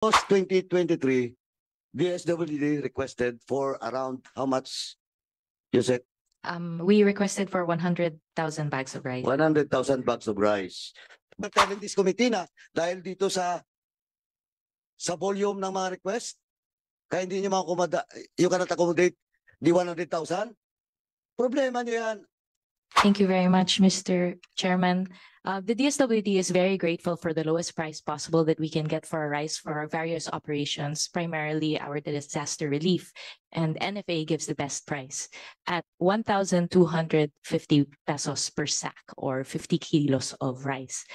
Post 2023, DSWD requested for around how much? You said We requested for 100,000 bags of rice. 100,000 bags of rice. But telling this committee na dahil dito sa volume ng mga request, kaya hindi nyo you cannot accommodate the 100,000? Problema nyo yan. Thank you very much, Mr. Chairman. The DSWD is very grateful for the lowest price possible that we can get for our rice for our various operations, primarily our disaster relief. And NFA gives the best price at 1,250 pesos per sack, or 50 kilos of rice.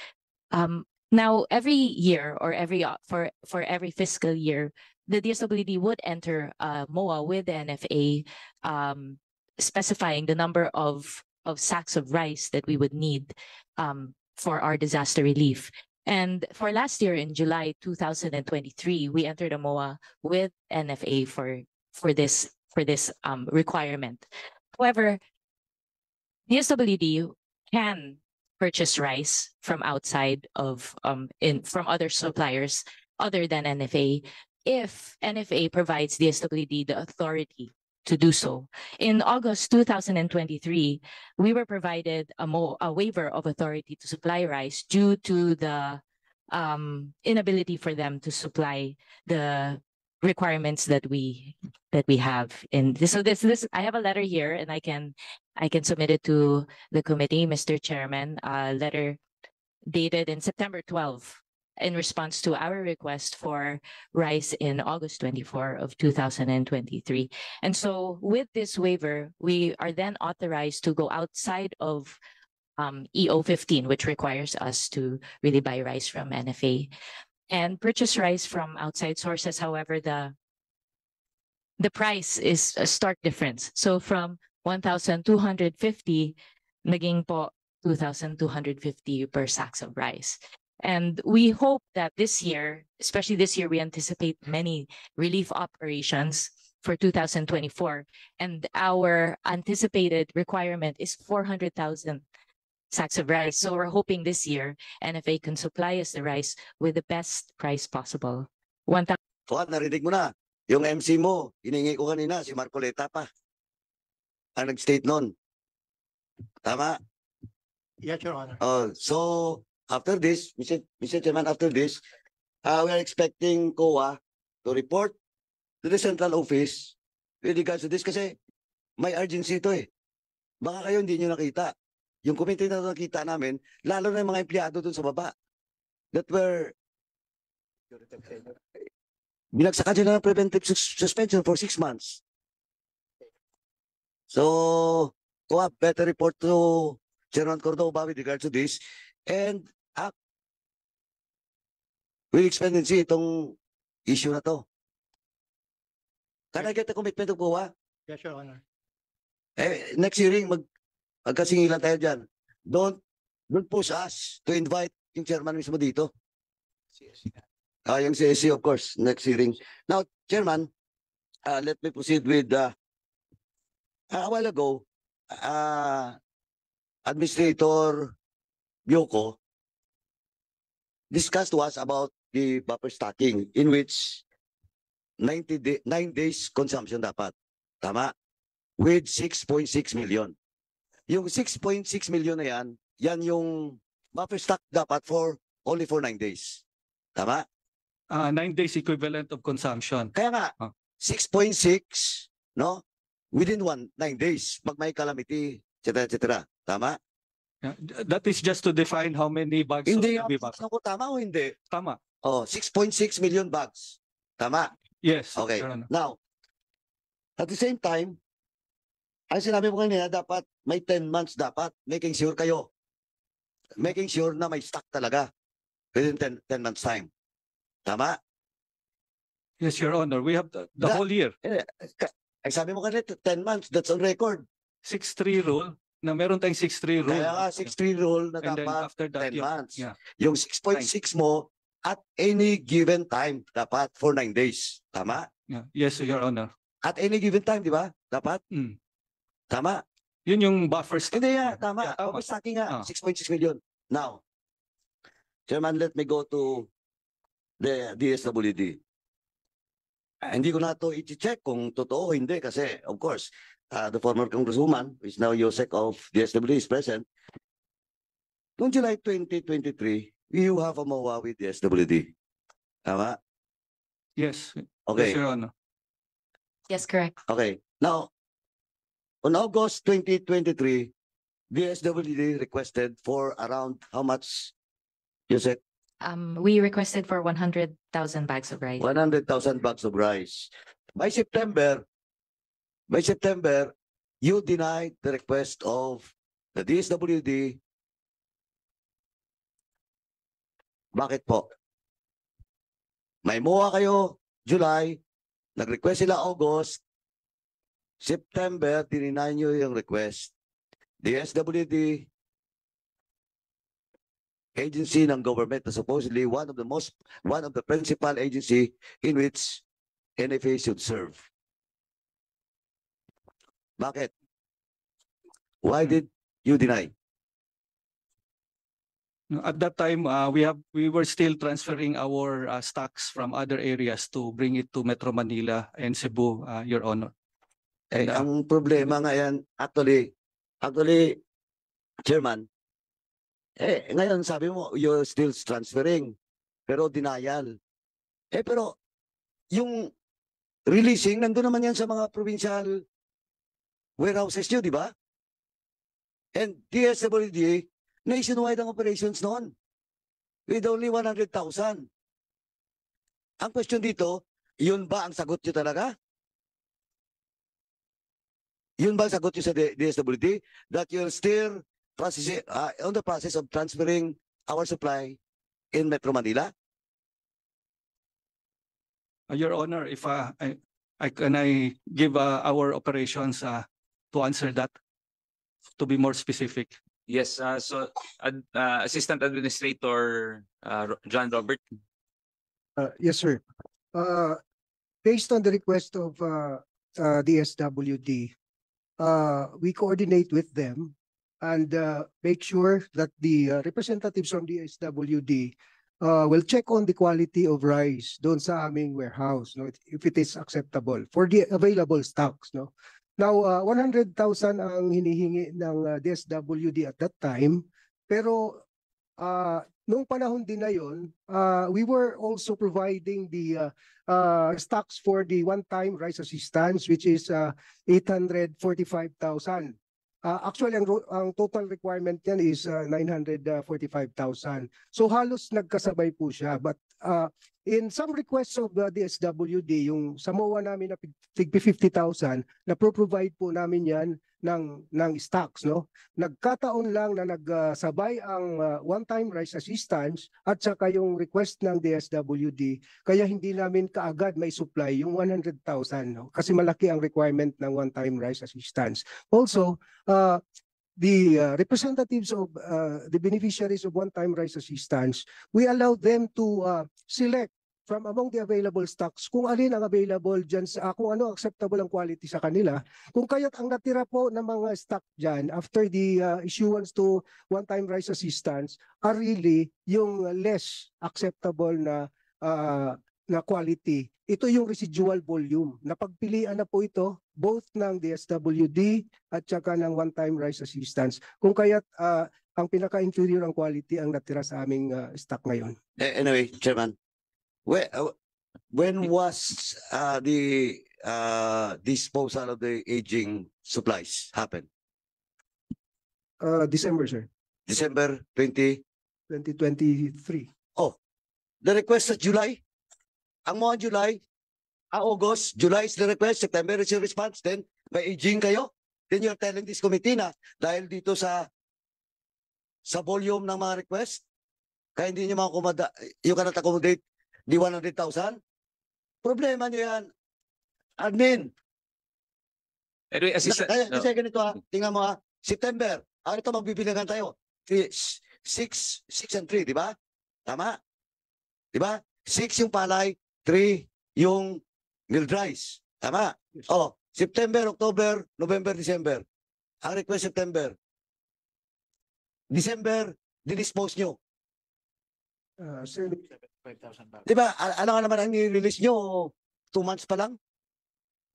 Now, every year or for every fiscal year, the DSWD would enter MOA with the NFA, specifying the number of sacks of rice that we would need for our disaster relief. And for last year, in July 2023, we entered a MOA with NFA for this requirement. However, DSWD can purchase rice from outside of from other suppliers other than NFA if NFA provides DSWD the authority to do so. In August 2023, we were provided a waiver of authority to supply rice due to the inability for them to supply the requirements that we have in this. So this I have a letter here, and I can submit it to the committee, Mr. Chairman. A letter dated in September 12. In response to our request for rice in August 24 of 2023. And so with this waiver, we are then authorized to go outside of EO 15, which requires us to really buy rice from NFA and purchase rice from outside sources. However, the price is a stark difference. So from 1,250, naging po 2,250 per sacks of rice. And we hope that this year, especially this year, we anticipate many relief operations for 2024. And our anticipated requirement is 400,000 sacks of rice. So we're hoping this year, NFA can supply us the rice with the best price possible. 1,000. Narinig mo na. Yung MC mo, hiningi ko kanina, si Marcoleta pa. Ang nag-state nun. Tama? Yes, Your Honor. So, after this, Mr. Chairman, after this, we are expecting COA to report to the central office with regards to this kasi may urgency ito eh. Baka kayo hindi nyo nakita. Yung committee na nakita namin, lalo na yung mga empleyado dun sa baba that were binagsakan sila ng preventive suspension for 6 months. So, COA, better report to Chairman Cordova with regards to this. And will expectancy itong issue na to. Can I get a commitment of COA? Yes, Your Honor. Next hearing, magkasingilan tayo dyan. Don't push us to invite yung chairman mismo dito. Yung CSC, of course, next hearing. Now, Chairman, let me proceed with, a while ago, Administrator Bioco discussed to us about the buffer stocking in which 9 days consumption dapat. Tama? With 6.6 million. Yung 6.6 million na yan yung buffer stock dapat only for 9 days. Tama? 9 days equivalent of consumption. Kaya nga, 6.6, no? Within 9 days, pag may calamity, etc. Tama? That is just to define how many bags. Hindi of yung ko tama o hindi? Tama. 6.6 million bags. Tama? Yes. Okay. Now, at the same time, ang sinabi mo kanina, dapat may 10 months dapat. Making sure kayo. Making sure na may stock talaga within 10 months time. Tama? Yes, Your Honor. We have the whole year. Ay sabi mo kanina, 10 months. That's on record. 6-3 rule. Na meron tayong 6-3 rule. Kaya nga, 6-3 rule na And then dapat after that, 10 months. Yeah. Yung 6.6 mo, at any given time, dapat for 9 days. Tama? Yeah. Yes, Your Honor. At any given time, di ba? Dapat? Tama? Yun yung buffer stock. Hindi nga, tama. Yeah, tama. Buffer stocking nga, 6.6 million. Now, Chairman, let me go to the DSWD. Hindi ko na to i-check kung totoo o hindi kasi, of course, the former congresswoman, who is now Yosek of DSWD, is present. Noong July 2023, you have a MOA with DSWD. Tama? Yes. Yes, Okay. Your Honor. Yes, correct. Okay. Now, on August 2023, DSWD requested for around how much, Yosek? We requested for 100,000 bags of rice. 100,000 bags of rice. By September, you denied the request of the DSWD. Bakit po? May MOA kayo, July, nag-request sila August, September, dininay nyo yung request. DSWD, agency ng government na supposedly one of the principal agency in which NFA should serve. Bakit? Why did you deny? No, at that time, we were still transferring our stocks from other areas to bring it to Metro Manila and Cebu, Your Honor. Eh, And, ang problema nga yan, actually, Chairman, ngayon sabi mo, you're still transferring, pero denial. Pero, yung releasing, nandun naman yan sa mga provincial warehouses nyo, di ba? And DSWD, nationwide ang operations noon. With only 100,000. Ang question dito, yun ba ang sagot nyo talaga? Yun ba ang sagot nyo sa DSWD? That you're still processing, on the process of transferring our supply in Metro Manila? Your Honor, if can I give our operations to answer that, to be more specific? Yes, Assistant Administrator John Robert. Yes, sir. Based on the request of the SWD, we coordinate with them and make sure that the representatives from the SWD will check on the quality of rice doon sa aming warehouse, no, if it is acceptable for the available stocks, no. Now, 100,000 ang hinihingi ng DSWD at that time, pero nung panahon din na yun, we were also providing the stocks for the one-time rice assistance, which is 845,000. Actually, ang total requirement niyan is 945,000. So halos nagkasabay po siya. But in some requests of the DSWD, yung sa MOA namin na 50,000, na-provide po namin yan ng stocks, no? Nagkataon lang na nagsabay ang one-time rice assistance at saka yung request ng DSWD, kaya hindi namin kaagad may supply yung 100,000, no? Kasi malaki ang requirement ng one-time rice assistance. Also, the representatives of the beneficiaries of one-time rice assistance, we allow them to select from among the available stocks kung alin ang available dyan, kung ano acceptable ang quality sa kanila. Kung kaya't ang natira po ng mga stock dyan after the issuance to one-time rice assistance are really yung less acceptable na quality. Ito yung residual volume. Napagpilian na po ito both ng DSWD at saka ng one-time rice assistance. Kung kaya't ang pinaka-inferior ang quality ang natira sa aming stock ngayon. Anyway, Chairman, when was the disposal of the aging supplies happen? December, sir. December 2023. The request sa July? Ang mga July, August, July is the request, September is your response, then may aging kayo? Then you're telling this committee na dahil dito sa volume ng mga request, kaya hindi nyo you cannot accommodate the 100,000? Problema nyo yan. Admin. Anyway, Assistant. Kasi ganito tingnan mo September, ito magbibilangan tayo. 6 and 3, di ba? Tama? Di ba? 6 yung palay, 3 yung milled rice. Tama? September, October, November, December. Ang request September. December, dinispose nyo. Sir, Di ba? Ano nga naman ang nirelease nyo? 2 months pa lang?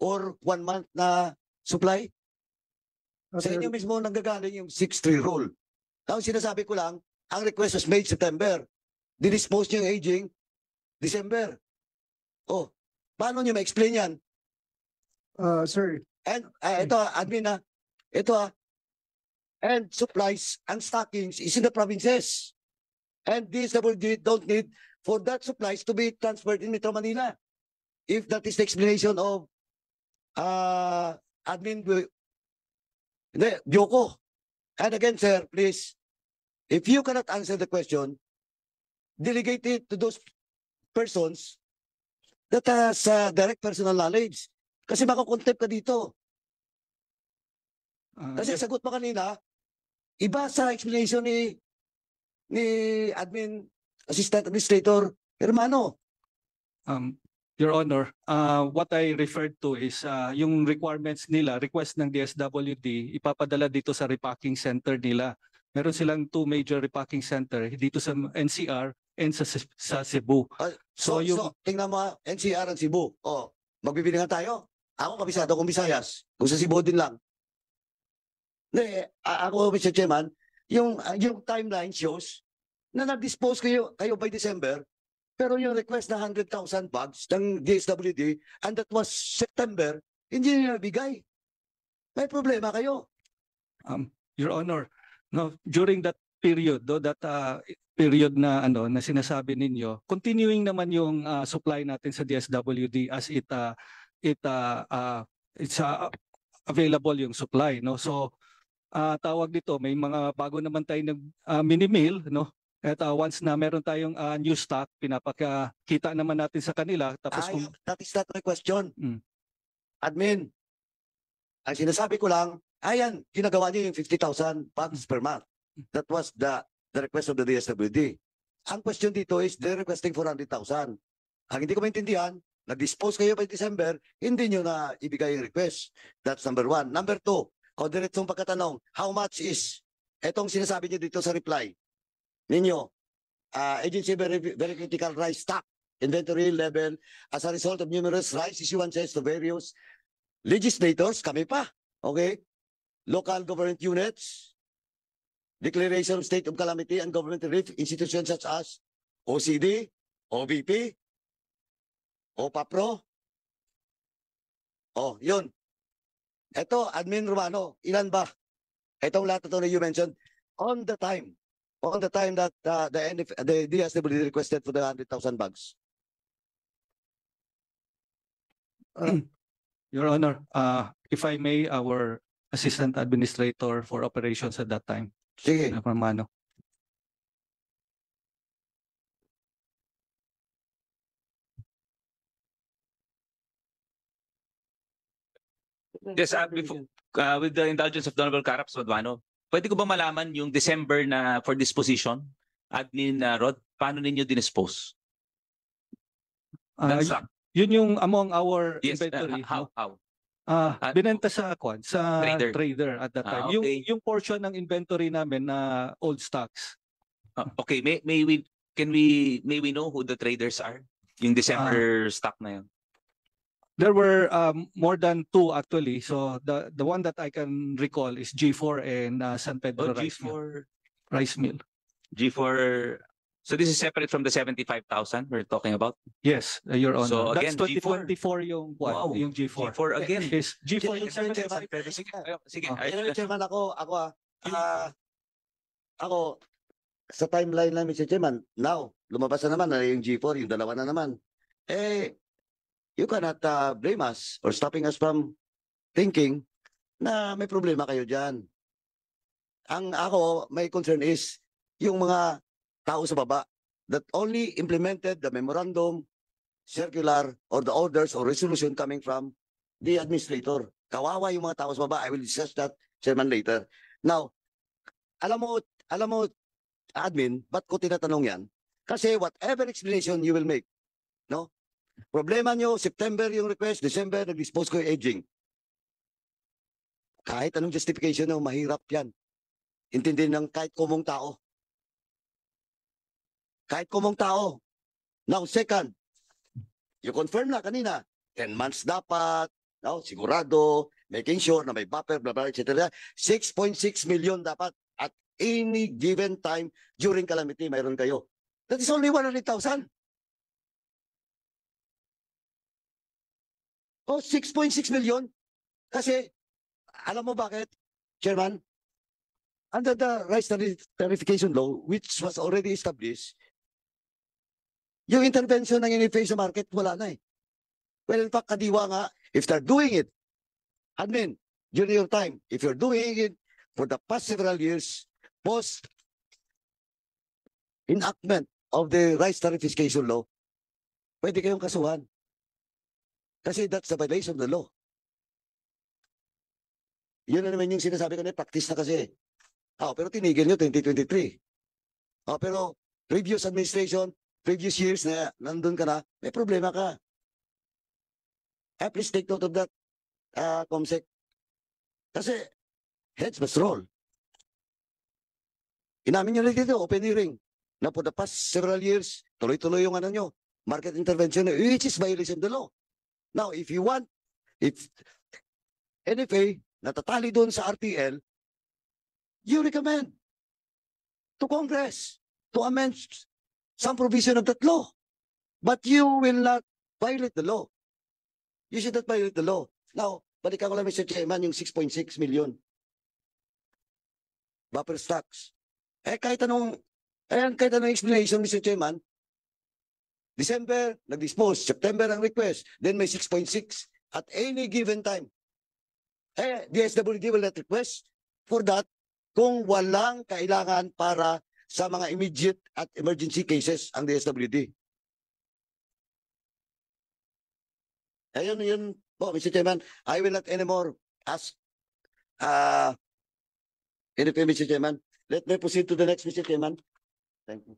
Or 1 month na supply? Sa Sir, inyo mismo nanggagaling yung 6-3 rule. Tapos sinasabi ko lang, ang request was made September. Dinispose nyo yung aging December. Oh, paano nyo ma-explain yan? sir, And ito admin ito and supplies and stockings is in the provinces. And DSWD don't need for that supplies to be transferred in Metro Manila. If that is the explanation of admin Bioco. And again, sir, please, if you cannot answer the question, delegate it to those persons that has direct personal knowledge. Kasi makukontempt ka dito. Kasi sagot mo kanina, iba sa explanation ni admin assistant administrator Hermano. Your Honor, what I referred to is yung requirements nila, request ng DSWD, ipapadala dito sa repacking center nila. Meron silang 2 major repacking center dito sa NCR and sa Cebu. So, yung tingnan mo, NCR and Cebu. Oh, magbibilingan tayo. Ako kabisado kong Visayas. Kung sa Cebu din lang. Hindi, ako, Mr. Chairman, yung timeline shows na nag-dispose kayo by December, pero yung request na 100,000 bags ng DSWD, and that was September, hindi nyo nabigay. May problema kayo. Your Honor, no, during that period, period na na sinasabi ninyo, continuing naman yung supply natin sa DSWD as it's available yung supply, no. So tawag dito, may mga bago naman tayo nag mini-mill, no. At once na meron tayong new stock, pinapakita naman natin sa kanila. Tapos That is not my question. Mm. Admin, ang sinasabi ko lang, ayan, ginagawa niyo yung 50,000 bags per month. That was the request of the DSWD. Ang question dito is they're requesting 400,000. Ang hindi ko maintindihan, nag-dispose kayo by December, hindi nyo na ibigay yung request. That's number 1. Number 2, o diretsong pagkatanong, how much is, etong sinasabi niyo dito sa reply ninyo, agency very critical rice stock, inventory level, as a result of numerous rice issuances to various legislators, kami pa, okay? Local government units, declaration of state of calamity and government relief institutions such as OCD, OVP, OPAPRO. Oh, yun. Ito, Admin Romano, ilan ba? Itong lahat na you mentioned, on the time that the DSWD requested for the 100,000 bags. Your Honor, if I may, our Assistant Administrator for Operations at that time, Sige. Romano. Yes, with the indulgence of the Honorable Cong.Paduano, pwede ko ba malaman yung December na for disposition? Admin Rod, paano ninyo dinispose? Ng stock? Yun yung among our Yes, inventory. how? Binenta sa trader at that time. Okay. Yung portion ng inventory namin na old stocks. Okay, may we know who the traders are? Yung December stock na yun. There were more than 2 actually. So the one that I can recall is G4 and San Pedro Rice Mill. G4. So this is separate from the 75,000 we're talking about? Yes, Your Honor. So That's again, G4. 2024 yung one, Wow. yung G4. G4 again. Yes, G4 yung Chairman, 75. Sige. Chairman, ako, sa timeline lang, Mr. Chairman, now, lumabas na naman na yung G4, yung dalawa na naman. You cannot blame us or stopping us from thinking na may problema kayo dyan. My concern is yung mga tao sa baba that only implemented the memorandum, circular, or the orders or resolution coming from the administrator. Kawawa yung mga tao sa baba. I will discuss that, Chairman, later. Now, alam mo, admin, ba't ko tinatanong yan? Kasi whatever explanation you will make, no? Problema nyo, September yung request, December, nag-dispose ko yung aging. Kahit anong justification nyo, mahirap yan. Intindihin ng kahit kumong tao. Kahit kumong tao. Now, second, you confirm na kanina, 10 months dapat, no? Sigurado, making sure na may buffer, blah, blah, etc. 6.6 million dapat at any given time during calamity, mayroon kayo. That is only 100,000. Oh, 6.6 million. Kasi, alam mo bakit, Chairman? Under the rice tarification law, which was already established, yung intervention ng NFA sa market, wala na eh. Well, in fact, kadiwa nga, if they're doing it, admin, during your time, if you're doing it for the past several years, post enactment of the rice tarification law, pwede kayong kasuhan. Kasi that's the violation of the law. Yun na naman yung sinasabi ko na practice na kasi. Pero tinigil nyo 2023. Pero previous administration, previous years na nandun ka na, may problema ka. Please take note of that, Comsec. Kasi heads must roll. Inamin nyo na dito, open hearing, na for the past several years, tuloy-tuloy yung ano nyo, market intervention, which is violation of the law. Now, if you want, if NFA natatali doon sa RTL, you recommend to Congress to amend some provision of that law. But you will not violate the law. You should not violate the law. Now, balikan ko lang, Mr. Chairman, yung 6.6 million buffer stocks. Kahit anong explanation, Mr. Chairman, December, nag-dispose. September ang request. Then may 6.6 at any given time. The SWD will not request for that kung walang kailangan para sa mga immediate at emergency cases ang DSWD. Yun po, Mr. Chairman. I will not anymore ask NFA, Mr. Chairman. Let me proceed to the next, Mr. Chairman. Thank you.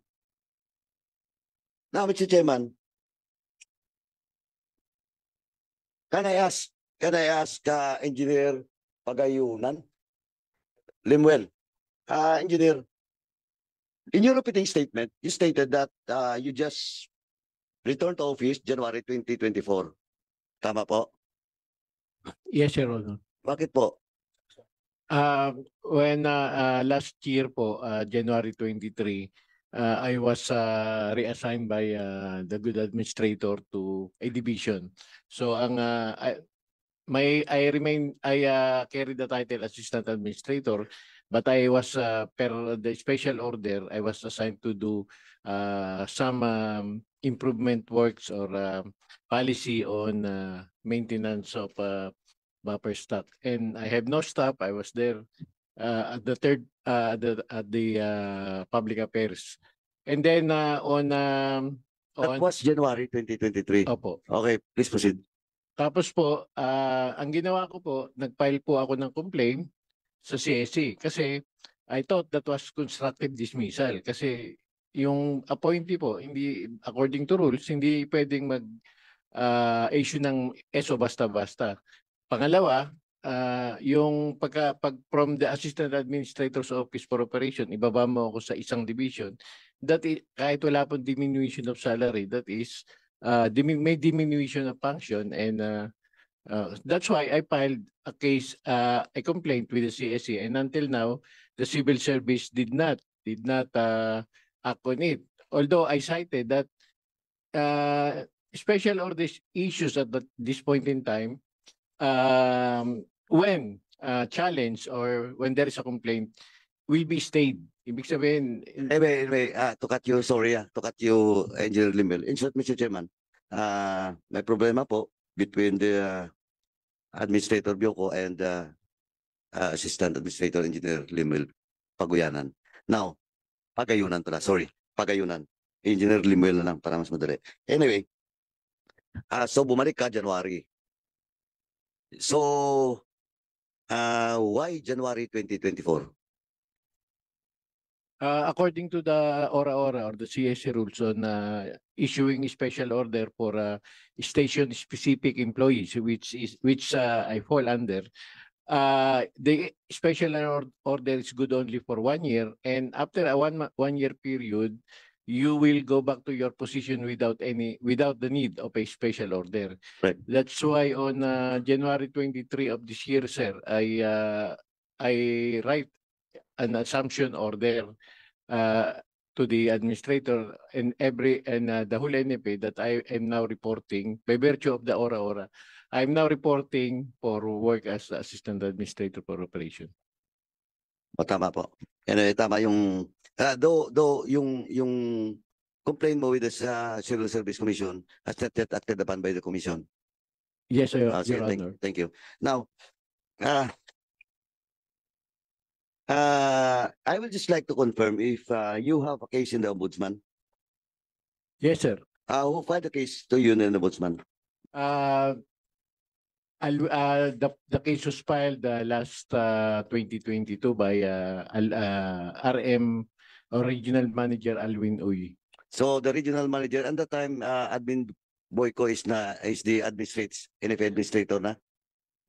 Now, Mr. Chairman, can I ask Engineer Pagayunan? Limuel, Engineer, in your opening statement, you stated that you just returned to office January 2024. Tama po? Yes, Your Honor. Bakit po? When last year po, January 23, I was reassigned by the good administrator to a division. So I carried the title Assistant Administrator, but I was per the special order, I was assigned to do some improvement works or policy on maintenance of buffer stock. And I have no staff. I was there at the public affairs. And then That was January 2023. Opo. Okay, please proceed. Tapos po, ang ginawa ko po, nag-file po ako ng complaint sa CSE kasi I thought that was constructive dismissal kasi yung appointee po, hindi according to rules, hindi pwedeng mag-issue ng ESO basta-basta. Pangalawa, yung pag from the Assistant Administrator's Office for Operation, ibaba mo ako sa isang division, that is, kahit wala pong diminution of salary, that is, may diminution of function, and that's why I filed a case, a complaint with the CSE, and until now, the civil service did not act on it. Although I cited that special orders issues at this point in time, when challenged or when there is a complaint, will be stayed. Ibig sabihin, to cut you, sorry, to cut you, Engineer Limel. In short, Mr. Chairman, may problema po between the Administrator Bioco and Assistant Administrator Engineer Limel Pagayunan. Now, Pagayunan pala, sorry, Pagayunan. Engineer Limel na lang para mas madali. Anyway, so bumalik ka January. So, why January 2024? according to the ORA-ORA or the CSE rules on issuing a special order for station-specific employees, which I fall under, the special order is good only for 1 year, and after a one year period, you will go back to your position without the need of a special order. Right. That's why on January 23 of this year, sir, I write an assumption order to the administrator and the whole NFA that I am now reporting by virtue of the ora. I'm now reporting for work as Assistant Administrator for Operation. O, tama po. Tama yung, though yung complaint mo with the Civil Service Commission has not yet acted upon by the Commission. Yes, sir, Sige, Your Honor. thank you. Now, I would just like to confirm if you have a case in the Ombudsman. Yes, sir. Who filed the case to you in the Ombudsman? The case was filed last 2022 by RM or Regional Manager Alwin Uy. So the regional manager at the time, Admin Bioco is the NFA Administrator na?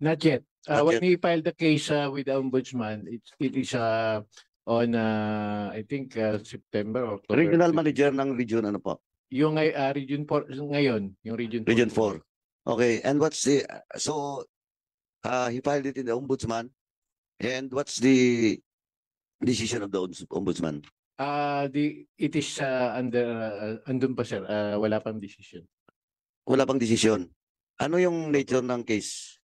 Not yet. Not When yet. he filed the case with the Ombudsman, it is on I think September or October. Regional manager ng region ano po? Yung Region 4 ngayon, yung Region 4. Region 4. Okay, and what's the he filed it in the Ombudsman, and what's the decision of the Ombudsman? It is andun pa, sir. Wala pang decision. Wala pang desisyon. Ano yung nature ng case?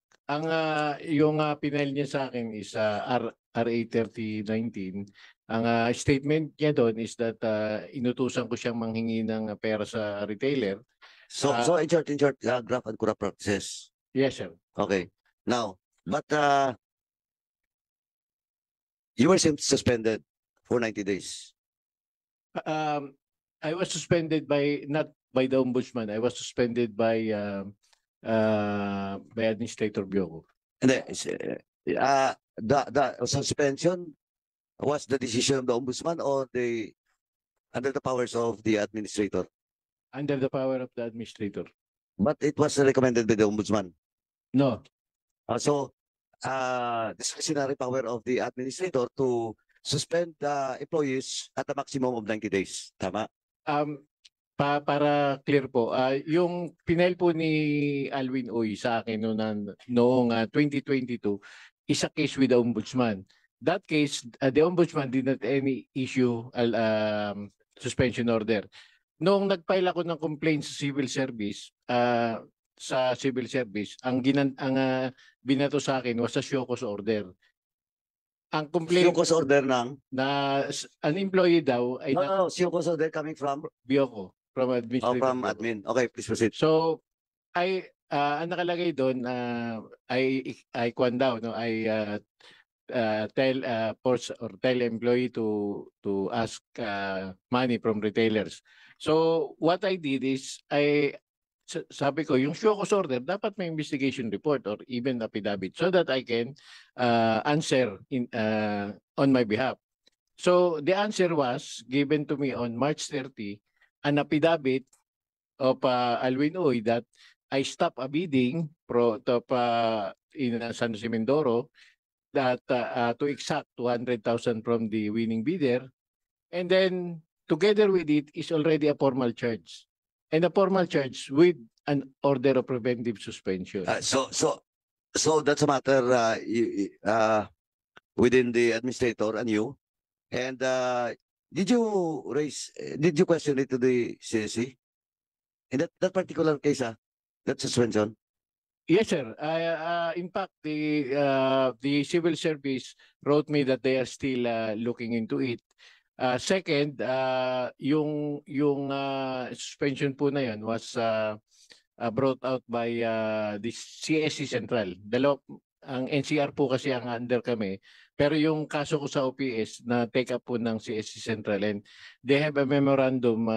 Yung pinail niya sa akin is RA 3019. Ang statement niya doon is that inutusan ko siyang manghingi ng pera sa retailer. So in short, graft and corrupt practices. Yes, sir. Okay. Now, but you were suspended for 90 days. I was suspended not by the Ombudsman. I was suspended by Administrator Bioco. And the suspension was the decision of the Ombudsman or under the powers of the administrator? Under the power of the administrator. But it was recommended by the Ombudsman. No. So discretionary power of the administrator to suspend the employees at a maximum of 90 days. Tama? Para clear po, yung pinail po ni Alwin Uy sa akin noong 2022 is a case with the Ombudsman. That case, the Ombudsman did not any issue suspension order. Noong nag-file ako ng complaint sa civil service, ang binato sa akin was a show cause order. Ang complaint Show cause order ng? na an employee daw ay No, show cause order coming from? Bioco, from administrator. From Bioco. admin. Okay, please proceed. So, ang nakalagay doon, I kwan daw, no? Tell employee to ask money from retailers. So what I did is sabi ko yung show cause order dapat may investigation report or even affidavit so that I can answer on my behalf. So the answer was given to me on March 30, an affidavit of Alwin Uy that I stopped a bidding in San Jose Mindoro that to exact 200,000 from the winning bidder, and then together with it is already a formal charge, and a formal charge with an order of preventive suspension. So that's a matter within the administrator and you. And did you question it to the CSC in that particular case? That suspension. Yes, sir. In fact, the civil service wrote me that they are still looking into it. Second, yung suspension po na yun was brought out by the CSC Central. Ang NCR po kasi ang under kami. Pero yung kaso ko sa OPS na take up po ng CSC Central, and they have a memorandum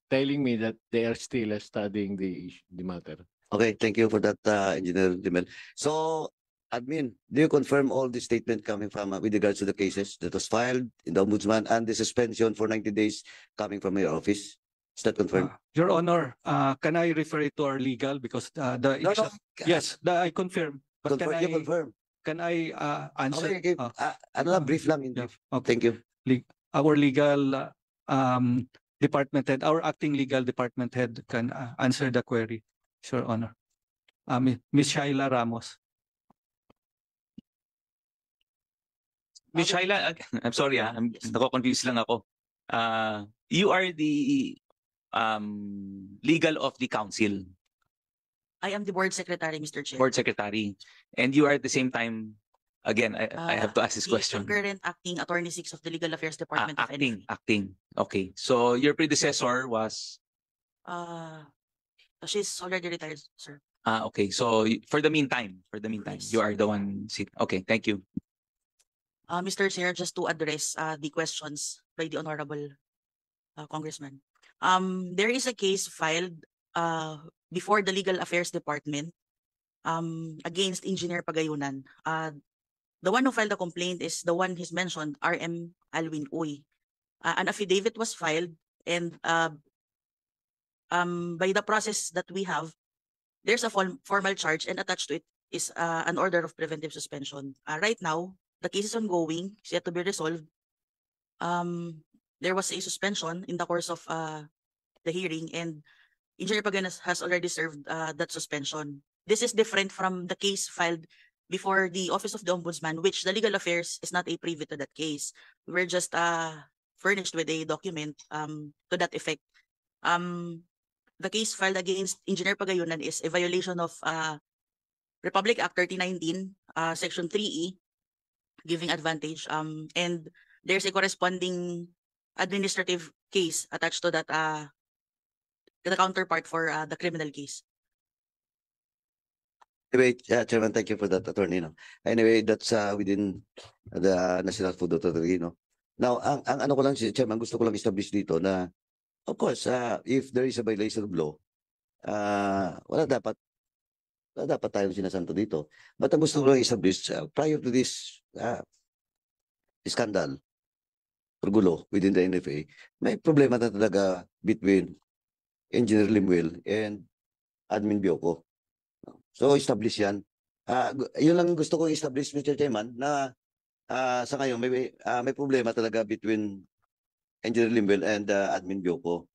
telling me that they are still studying the matter. Okay, thank you for that, Engineer Dimel. So, admin, do you confirm all the statement coming from with regards to the cases that was filed in the Ombudsman and the suspension for 90 days coming from your office? Is that confirmed? Your Honor, can I refer it to our legal because No. yes, I confirm. But Confirm, you confirm. can I answer? Okay, brief lang. Yeah, okay. Thank you. Our legal department head, our acting legal department head can answer the query, Your Honor. Ms. Shaila Ramos. Ms. Shaila, I'm sorry, I'm nako-confuse lang ako. You are the legal of the council, I am the board secretary, Mr. Chair. board secretary, and you are at the same time, again, I have to ask this The question. current acting attorney 6 of the Legal Affairs Department of NFA. Acting. Okay. So your predecessor was She's already retired, sir. okay. So for the meantime, Yes. you are the one sit. Okay, thank you. Mr. Chair, just to address the questions by the Honorable Congressman. There is a case filed before the Legal Affairs Department against Engineer Pagayunan. The one who filed the complaint is the one he's mentioned, RM Alwin Uy. An affidavit was filed, and by the process that we have, there's a formal charge, and attached to it is an order of preventive suspension. Right now, the case is ongoing, it's yet to be resolved. There was a suspension in the course of the hearing, and Engineer Pagayunan has already served that suspension. This is different from the case filed before the Office of the Ombudsman, which the Legal Affairs is not a privy to that case. We were just furnished with a document to that effect. The case filed against Engineer Pagayunan is a violation of Republic Act 3019, Section 3E, giving advantage. And there's a corresponding administrative case attached to that, the counterpart for the criminal case. Anyway, Chairman, thank you for that, attorney. No? Anyway, that's within the National Food Authority. No? Now, ang ano ko lang, Chairman, gusto ko lang establish dito na, of course, if there is a violation of law, wala dapat tayong sinasanto dito. But ang gusto ko lang establish, prior to this scandal or gulo within the NFA, may problema na talaga between Engineer Limuel and Admin Bioco. So, establish yan. Yun lang gusto kong establish, Mr. Chairman, na sa ngayon may problema talaga between Engineer Limuel and Admin Bioco.